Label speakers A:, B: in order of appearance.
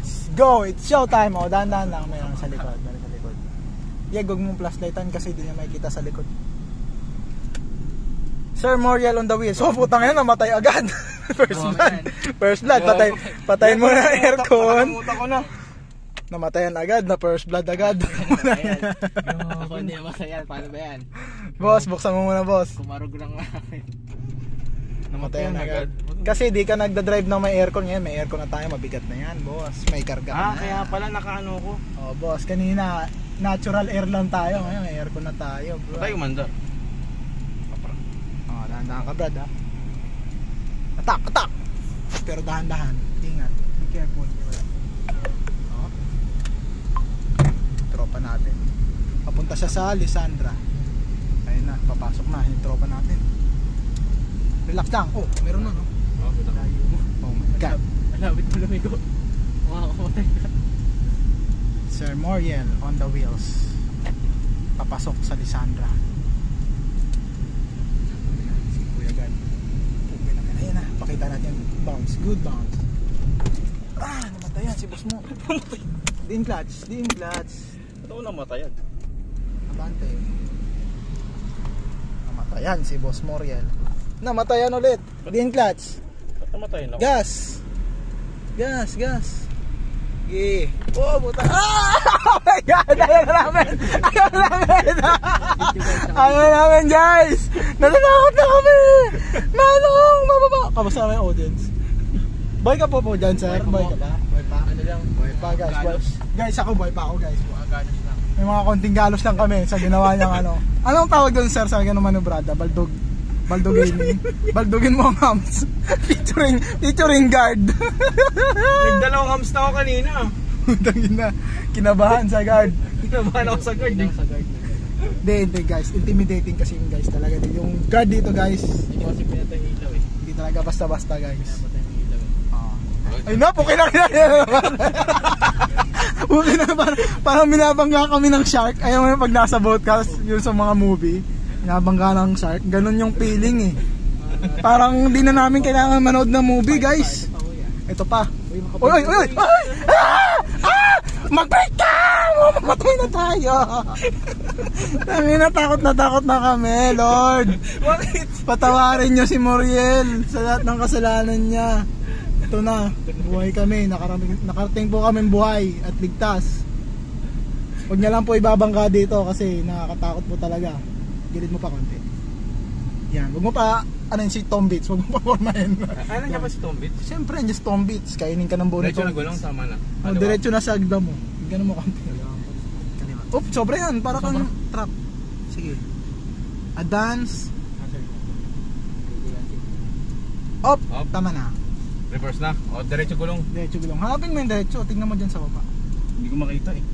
A: Let's go! It's showtime! O, dahan-dahan lang. Mayroon sa likod. Mayroon sa likod. Yeah, huwag mong flashlightan kasi di niya makikita sa likod. Sir Moriel on the wheels. Oh, putang yan, namatay agad. First blood. First blood. Patayin mo na aircon.
B: Nakalimutan ko na.
A: Namatayan agad na first blood agad.
B: Ako hindi masaya. Paano ba yan?
A: Boss, buksan mo muna, boss.
B: Kumarog lang namin.
A: Namatayan agad. Kasi di ka nagda-drive ng may aircon ngayon. May aircon na tayo, mabigat na yan, boss. May karga na.
B: Kaya pala nakaano ko.
A: Oh, boss, kanina natural air lang tayo. Ngayon may aircon na tayo, bro.
B: Tayo mandar.
A: Oh, dahan-dahan ka, brad, ha. Atak! Pero dahan-dahan. Ingat. Be careful. Oh. Tropa natin. Papunta siya sa Lisandra. Ayun na, papasok na yung tropa natin. Relax lang. Oh, meron na, no? Oh my God.
B: Alawit mo lumigo. Makakamatay ka.
A: Sir Moriel on the wheels. Papasok sa Lisandra. Si Kuya Gan. Ayan na, pakita natin. Bounce, good bounce. Ah, namatayan si boss mo. Di in clutch.
B: Ito ko namatayan.
A: Abante. Namatayan si boss Moriel. Namatayan ulit. Di in clutch.
B: Namatayan ako.
A: Gas. Yeah. Oh, buta. Ah! Oh my God! Ayaw namin, guys! Natatakot na kami! Manong! Mababa! Kamusta naman yung audience? Boy ka po dyan, sir? Boy ka pa? Boy pa, guys. Guys, ako boy pa ako, guys.
B: Ganos lang.
A: May mga konting galos lang kami sa ginawa niyang ano. Anong tawag doon, sir, sa ganun manobrada? Baldogin. Baldogin mo ang hams. featuring guard.
B: Nagdalawang hams na ako kanina.
A: Tangin na. Kinabahan sa guard.
B: Kinabahan ako sa guard.
A: Hindi guys. Intimidating kasi yung guys talaga. Yung guard dito, guys.
B: Hindi kasi pinatay ng ilaw eh.
A: Hindi talaga basta-basta, guys.
B: Pinatay ng ilaw eh.
A: Ay na, pukin na pukin na. Parang binabangga kami ng shark. Ayaw mo yung pag nasa boat ka, yun sa mga movie. Binabangga ng shark. Ganun yung feeling eh. Parang hindi na namin kailangan manood ng movie, guys. Ito pa. Oy! Mag-break ka! Mamatay na tayo. Takot na kami, Lord. Patawarin nyo si Moriel sa lahat ng kasalanan niya. Ito na, buhay kami. Nakarating po kami buhay at ligtas. Huwag niya lang po ibabangga dito kasi nakakatakot po talaga. Gilid mo pa konti. Yan, huwag mo pa ano yun, si Tom Beats, huwag mo pa formahin.
B: Ano niya pa si Tom Beats?
A: Siyempre, yan si Tom Beats, kainin ka ng buo ni
B: Diretso
A: Tom
B: na gulong, tama na.
A: Oh, diretso na sa agda mo. Ganun mo konti. Oop, sobra yan, para kang trap. Sige. Advance. Op, tama na.
B: Reverse na. O, diretso gulong.
A: Diretso gulong. Hanapin mo yung diretso, tingnan mo dyan sa baba.
B: Hindi ko makita eh.